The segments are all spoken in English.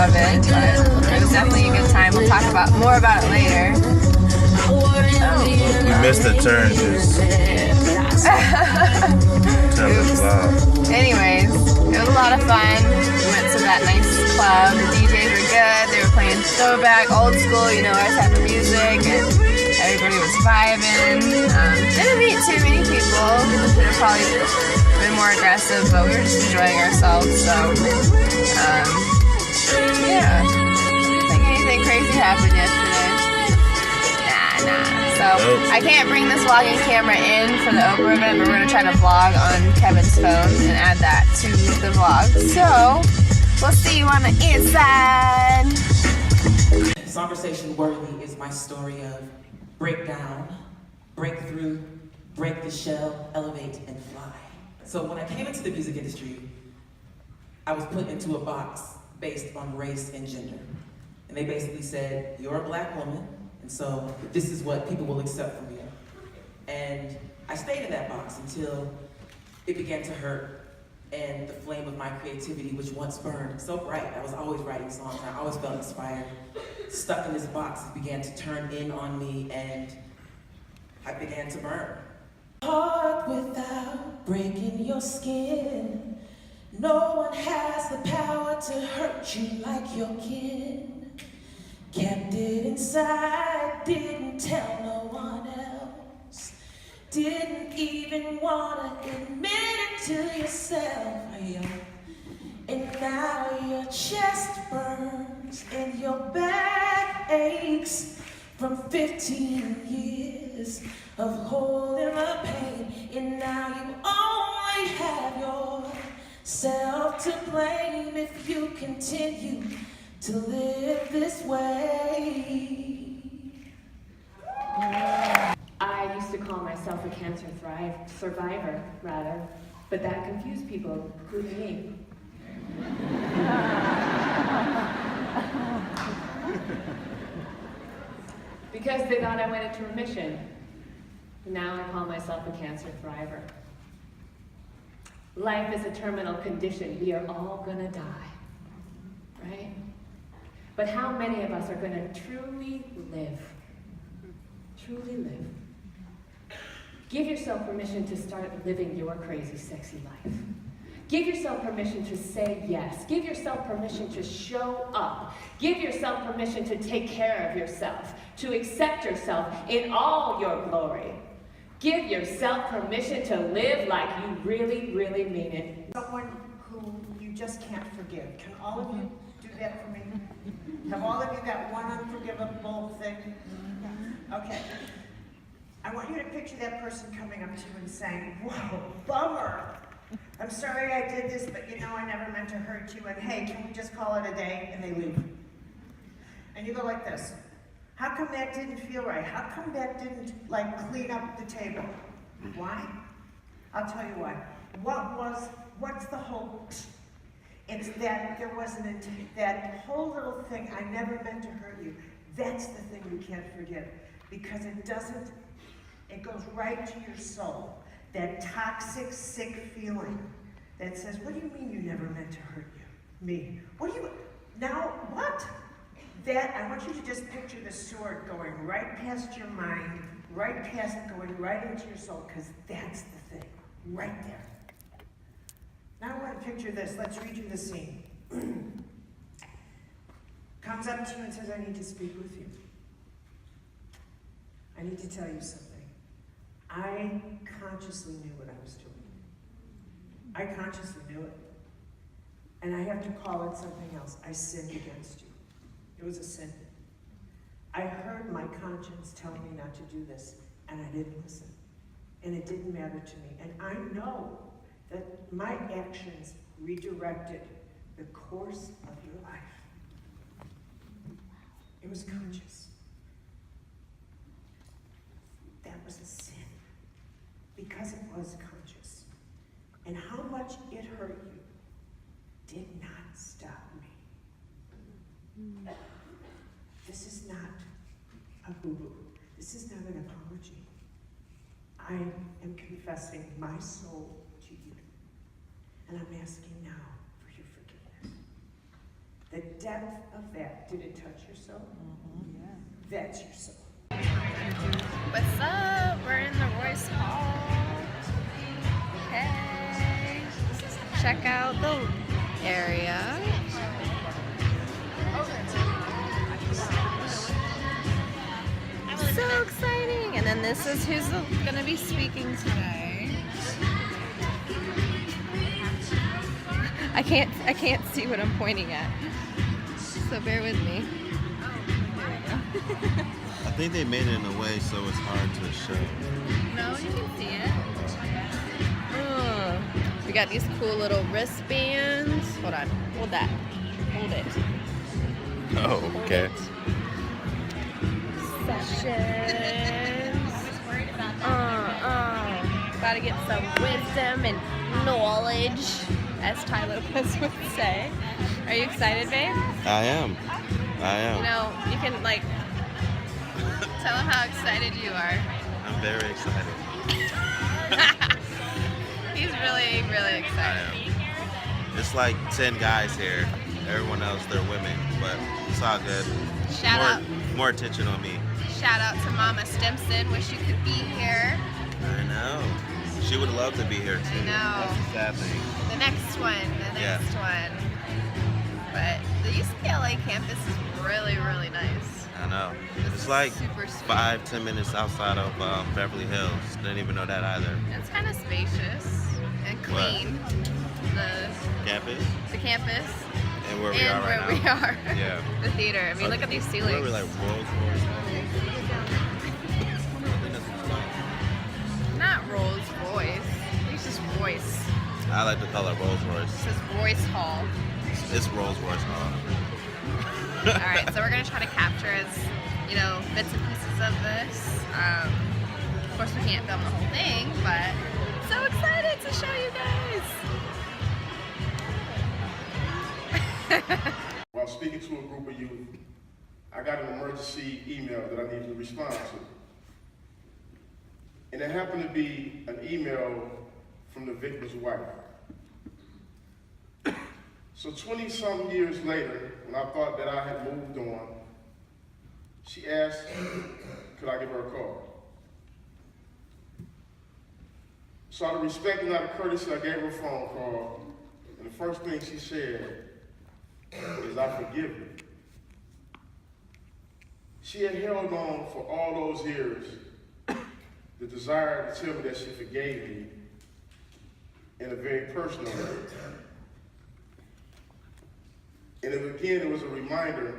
of it, but it was definitely a good time. We'll talk more about it later. We missed the turn because anyways, it was a lot of fun. We went to that nice club. The DJs were good. They were playing throwback, old school, you know, our type of music, and everybody was vibing. Didn't meet too many people. Should have probably been more aggressive, but we were just enjoying ourselves. So, yeah. I think anything crazy happened yesterday. Nah. So I can't bring this vlogging camera in for the Oprah event, but we're gonna try to vlog on Kevin's phone and add that to the vlog. So we'll see you on the inside. Conversation worthy is my story of breakdown, breakthrough, break the shell, elevate, and fly. So when I came into the music industry, I was put into a box based on race and gender. And they basically said, you're a black woman, and so this is what people will accept from you. And I stayed in that box until it began to hurt, and the flame of my creativity, which once burned so bright, I was always writing songs, I always felt inspired, stuck in this box, it began to turn in on me, and I began to burn. Heart without breaking your skin. No one has the power to hurt you like your kin. Kept it inside, didn't tell no one else. Didn't even wanna admit it to yourself. And now your chest burns and your back aches from 15 years of holding the pain. And now you only have yourself to blame if you continue to live this way. I used to call myself a cancer survivor, but that confused people, including me. Because they thought I went into remission. Now I call myself a cancer thriver. Life is a terminal condition. We are all gonna die, right? But how many of us are gonna truly live? Truly live. Give yourself permission to start living your crazy, sexy life. Give yourself permission to say yes. Give yourself permission to show up. Give yourself permission to take care of yourself, to accept yourself in all your glory. Give yourself permission to live like you really, really mean it. Someone who you just can't forgive. Can all of you do that for me? Have all of you that one unforgivable thing? Okay. I want you to picture that person coming up to you and saying, whoa, bummer. I'm sorry I did this, but you know I never meant to hurt you, and hey, can we just call it a day? And they leave. And you go like this. How come that didn't feel right? How come that didn't, like, clean up the table? Why? I'll tell you why. What's the whole, it's that there wasn't, that whole little thing, I never meant to hurt you. That's the thing you can't forgive, because it doesn't, it goes right to your soul. That toxic, sick feeling that says, what do you mean you never meant to hurt you? Me. What do you, now what? That, I want you to just picture the sword going right past your mind, right past, going right into your soul, because that's the thing, right there. Now I want to picture this. Let's read you the scene. Comes up to you and says, I need to speak with you. I need to tell you something. I consciously knew what I was doing. I consciously knew it. And I have to call it something else. I sinned against you. It was a sin. I heard my conscience telling me not to do this, and I didn't listen. And it didn't matter to me. And I know that my actions redirected the course of your life. It was conscious. That was a sin, because it was conscious. And how much it hurt you did not stop me. This is not a boo-boo. This is not an apology. I am confessing my soul to you. And I'm asking now for your forgiveness. The depth of that. Did it touch your soul? Yeah. That's your soul. What's up? We're in the Royce Hall. Hey. Check out the area. So exciting! And then this is who's gonna be speaking today. I can't see what I'm pointing at. So bear with me. I think they made it in a way so it's hard to show. No, you can see it. We got these cool little wristbands. Hold on. Hold that. Hold it. Oh, okay. Sessions. Gotta get some wisdom and knowledge, as Ty Lopez would say. Are you excited, babe? I am. You know, you can like tell them how excited you are. I'm very excited. He's really, really excited. I am. It's like 10 guys here. Everyone else, they're women, but it's all good. Shout out. More attention on me. Shout out to Mama Stimson. Wish you could be here. I know. She would love to be here too. I know. That's the sad thing. The next one. But the UCLA campus is really, really nice. I know. This It's is like super sweet. 5-10 minutes outside of Beverly Hills. Didn't even know that either. It's kind of spacious and clean. Campus? The campus. And where we are right we now. are. Yeah. The theater. I mean, look at these ceilings. Where we like Rolls Royce. Not Rolls Royce. It's just Royce. I like the color Rolls It Royce. says Royce Hall. It's Rolls Royce Hall. Alright, so we're going to try to capture as, you know, bits and pieces of this. Of course, we can't film the whole thing, but so excited to show you guys. While speaking to a group of youth, I got an emergency email that I needed to respond to. And it happened to be an email from the victim's wife. So 20-something years later, when I thought that I had moved on, she asked, could I give her a call? So out of respect and out of courtesy, I gave her a phone call, and the first thing she said is, I forgive you. She had held on for all those years the desire to tell me that she forgave me in a very personal way. And it was a reminder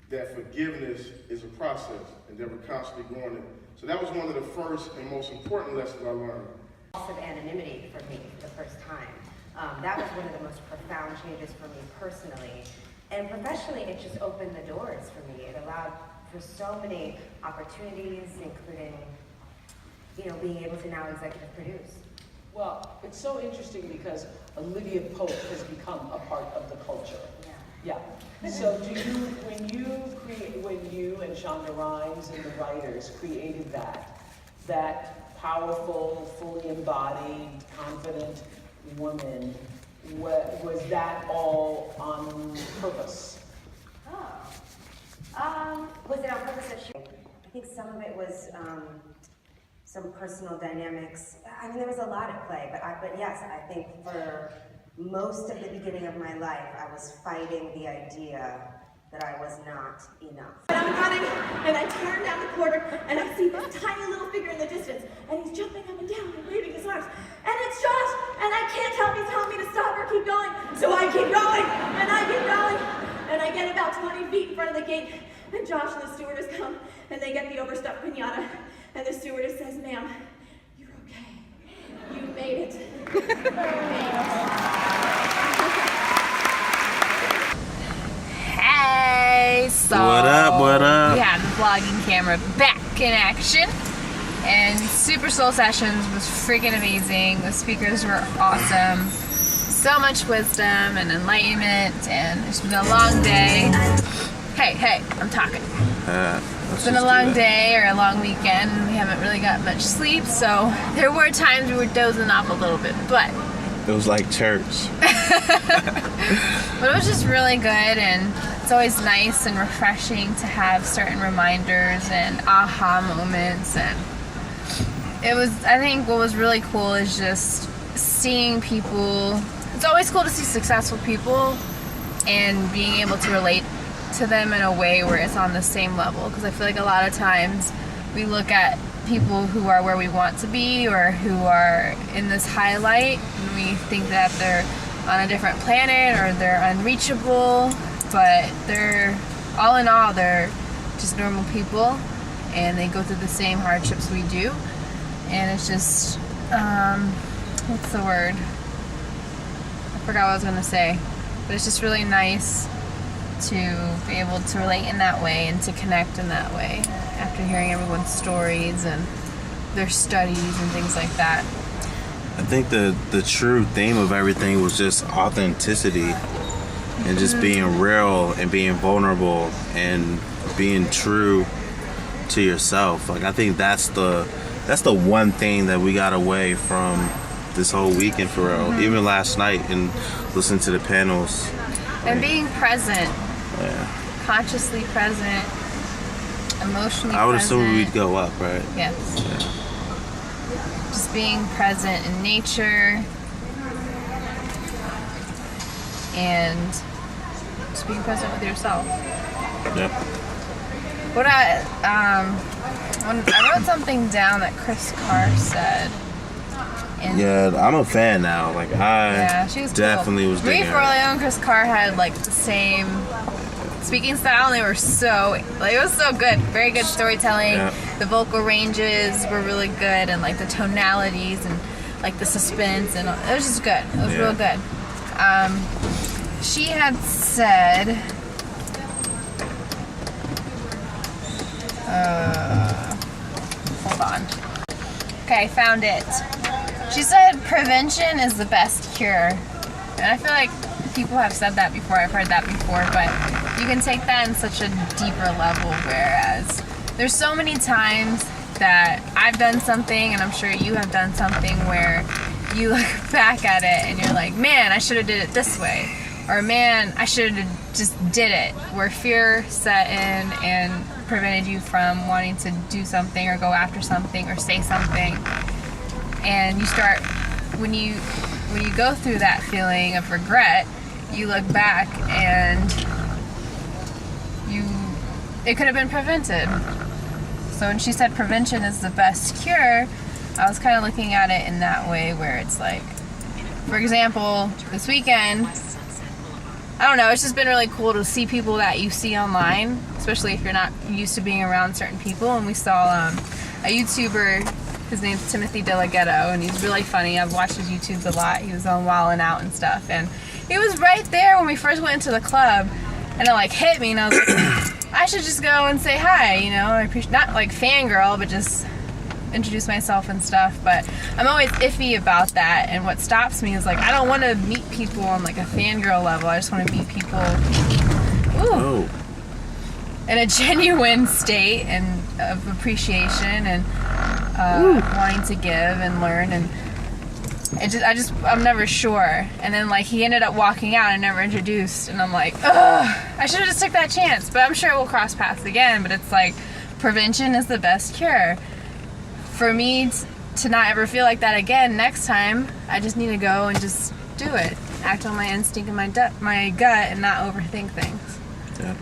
that forgiveness is a process and that we're constantly growing it. So that was one of the first and most important lessons I learned. Loss of anonymity for me for the first time. That was one of the most profound changes for me personally. And professionally, it just opened the doors for me. It allowed for so many opportunities, including, you know, being able to now executive produce. Well, it's so interesting because Olivia Pope has become a part of the culture. Yeah. So do you, when you and Shonda Rhimes and the writers created that powerful, fully embodied, confident woman, was that all on purpose? Was it on purpose that I think some of it was some personal dynamics. I mean, there was a lot at play, but yes, I think for most of the beginning of my life, I was fighting the idea that I was not enough. And I'm running, and I turn down the corridor, and I see this tiny little figure in the distance, and he's jumping up and down and waving his arms. And it's Josh, and I can't help him telling me to stop or keep going. So I keep going, and I keep going, and I get about 20 feet in front of the gate, and Josh and the stewardess come, and they get the overstuffed pinata, and the stewardess says, "Ma'am, you're okay. You made it." You made it. Hey, so What up? we have the vlogging camera back in action, and Super Soul Sessions was freaking amazing. The speakers were awesome. So much wisdom and enlightenment, and it's been a long day. Hey, I'm talking. It's been a long day or a long weekend, and we haven't really got much sleep, so there were times we were dozing off a little bit, but It was like church. But it was just really good, and it's always nice and refreshing to have certain reminders and aha moments. And it was, I think what was really cool is just seeing people. It's always cool to see successful people and being able to relate to them in a way where it's on the same level, because I feel like a lot of times we look at people who are where we want to be or who are in this highlight and we think that they're on a different planet or they're unreachable, but they're, all in all, they're just normal people and they go through the same hardships we do. And it's just, what's the word? I forgot what I was going to say, but it's just really nice to be able to relate in that way and to connect in that way after hearing everyone's stories and their studies and things like that. I think the true theme of everything was just authenticity and just being real and being vulnerable and being true to yourself. Like, I think that's the one thing that we got away from this whole weekend for real. Even last night and listening to the panels. And being present. Yeah. Consciously present. Emotionally present. I would assume we'd go up, right? Yes. Yeah. Just being present in nature. And just being present with yourself. Yep. When I wrote something down that Chris Carr said. And Yeah, I'm a fan now. Like, she was definitely cool. was digging Marie it. Forleo and Chris Carr had like the same speaking style, and they were so, like, it was so good. Very good storytelling. Yeah. The vocal ranges were really good, and like the tonalities and like the suspense, and it was just good. It was real good. She had said, hold on. Okay, I found it. She said prevention is the best cure. And I feel like people have said that before. I've heard that before, but you can take that in such a deeper level, whereas there's so many times that I've done something, and I'm sure you have done something, where you look back at it and you're like, man, I should have did it this way. Or man, I should have just did it. Where fear set in and prevented you from wanting to do something or go after something or say something. And you start, when you go through that feeling of regret, you look back and it could have been prevented. So when she said prevention is the best cure, I was kind of looking at it in that way, where it's like, for example, this weekend, I don't know, it's just been really cool to see people that you see online, especially if you're not used to being around certain people. And we saw a YouTuber, his name's Timothy DeLaGhetto, and he's really funny. I've watched his YouTubes a lot. He was on Wildin' Out and stuff, and he was right there when we first went into the club, and it like hit me, and I was like, I should just go and say hi, you know. I appreciate, not like fangirl, but just introduce myself and stuff. But I'm always iffy about that, and what stops me is like, I don't want to meet people on like a fangirl level. I just want to meet people in a genuine state and of appreciation and wanting to give and learn. And I'm never sure. And then like he ended up walking out and never introduced, and I'm like, ugh, I should have just took that chance. But I'm sure we'll cross paths again. But it's like, prevention is the best cure. For me to not ever feel like that again next time, I just need to go and just do it. Act on my instinct and my gut and not overthink things. Yeah.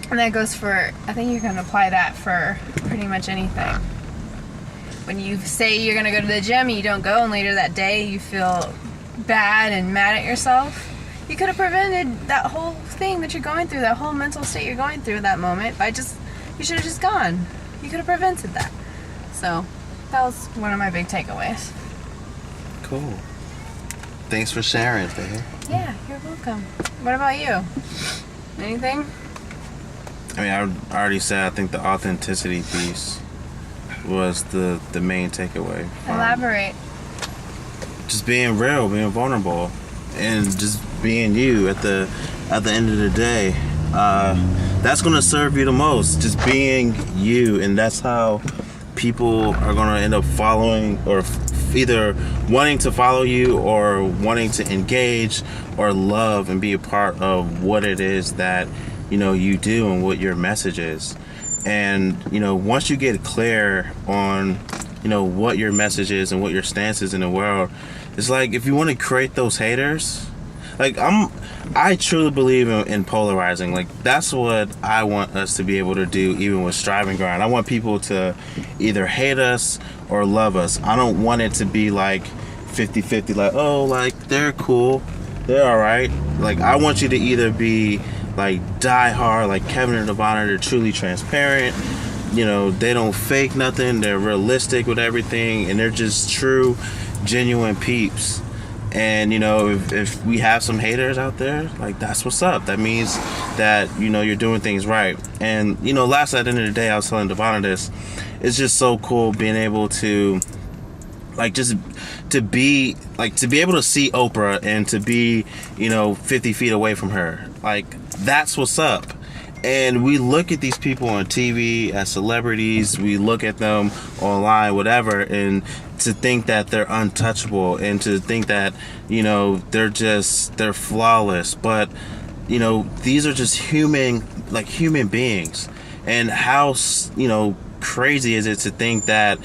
And that goes for, I think you can apply that for pretty much anything. When you say you're going to go to the gym and you don't go, and later that day you feel bad and mad at yourself, you could have prevented that whole thing that you're going through, that whole mental state you're going through at that moment by you should have just gone. You could have prevented that. So that was one of my big takeaways. Cool. Thanks for sharing, babe. Yeah, you're welcome. What about you? Anything? I mean, I already said, I think the authenticity piece was the main takeaway. Elaborate. Just being real, being vulnerable, and just being you at the end of the day. That's gonna serve you the most. Just being you, and that's how people are gonna end up following or either wanting to follow you or wanting to engage or love and be a part of what it is that, you know, you do and what your message is. And, you know, once you get clear on, you know, what your message is and what your stance is in the world, it's like, if you want to create those haters, like, I truly believe in polarizing. Like, that's what I want us to be able to do, even with Strive and Grind. I want people to either hate us or love us. I don't want it to be like 50-50, like, oh, like, they're cool, they're all right. Like, I want you to either be like die hard, like Kevin and Devonna, they're truly transparent. You know, they don't fake nothing. They're realistic with everything, and they're just true, genuine peeps. And, you know, if we have some haters out there, like, that's what's up. That means that, you know, you're doing things right. And, you know, last at the end of the day, I was telling Devonna this. It's just so cool being able to, like, just to be able to see Oprah and to be, you know, 50 feet away from her. Like, that's what's up. And we look at these people on TV as celebrities, we look at them online, whatever, and to think that they're untouchable and to think that, you know, they're flawless. But, you know, these are just human beings. And how, you know, crazy is it to think that,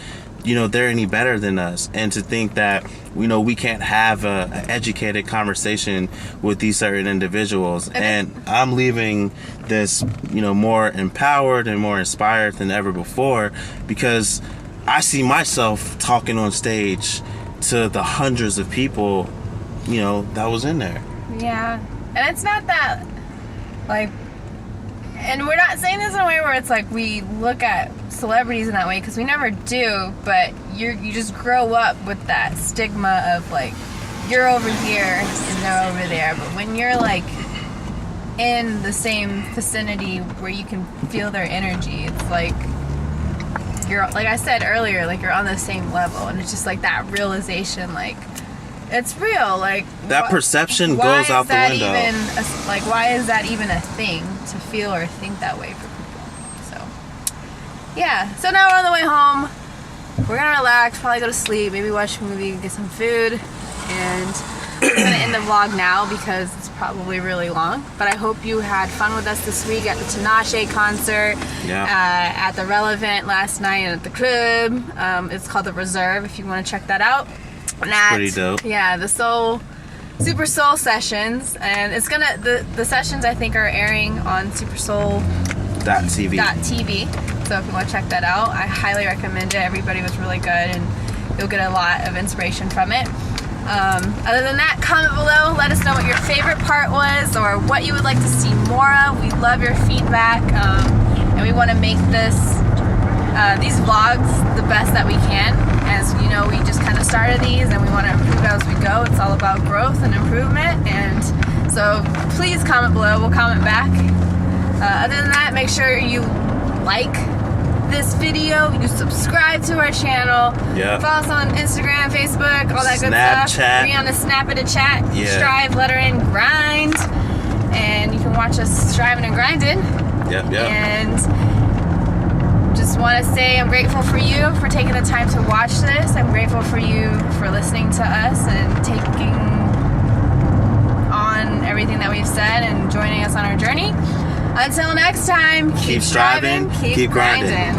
you know, they're any better than us, and to think that, you know, we can't have an educated conversation with these certain individuals. And I'm leaving this, you know, more empowered and more inspired than ever before, because I see myself talking on stage to the hundreds of people, you know, that was in there. Yeah. And it's not that, like, and we're not saying this in a way where it's like we look at celebrities in that way, because we never do, but you just grow up with that stigma of, like, you're over here and they're over there. But when you're, like, in the same vicinity where you can feel their energy, it's like you're, like I said earlier, like, you're on the same level. And it's just like that realization, like, it's real. Like, that perception goes out the window. Why is that even a thing to feel or think that way for people? So, yeah. So now we're on the way home. We're gonna relax, probably go to sleep, maybe watch a movie, get some food, and I'm gonna end the vlog now because it's probably really long. But I hope you had fun with us this week at the Tinashe concert, at the Relevant last night, and at the club. It's called the Reserve, if you want to check that out. Pretty dope. Yeah, the Super Soul sessions, and it's gonna the sessions I think are airing on supersoul.tv. So if you want to check that out, I highly recommend it. Everybody was really good, and you'll get a lot of inspiration from it. Other than that, comment below. Let us know what your favorite part was, or what you would like to see more of. We love your feedback, and we want to make these vlogs the best that we can. As you know, we just kind of started these, and we want to improve as we go. It's all about growth and improvement, and so please comment below. We'll comment back. Other than that, make sure you like this video, you subscribe to our channel, follow us on Instagram, Facebook, all that good stuff. Be on the Snap It a Chat, Strive, letter N, Grind, and you can watch us striving and grinding. And just want to say I'm grateful for you for taking the time to watch this. I'm grateful for you for listening to us and taking on everything that we've said and joining us on our journey. Until next time, keep striving, keep grinding.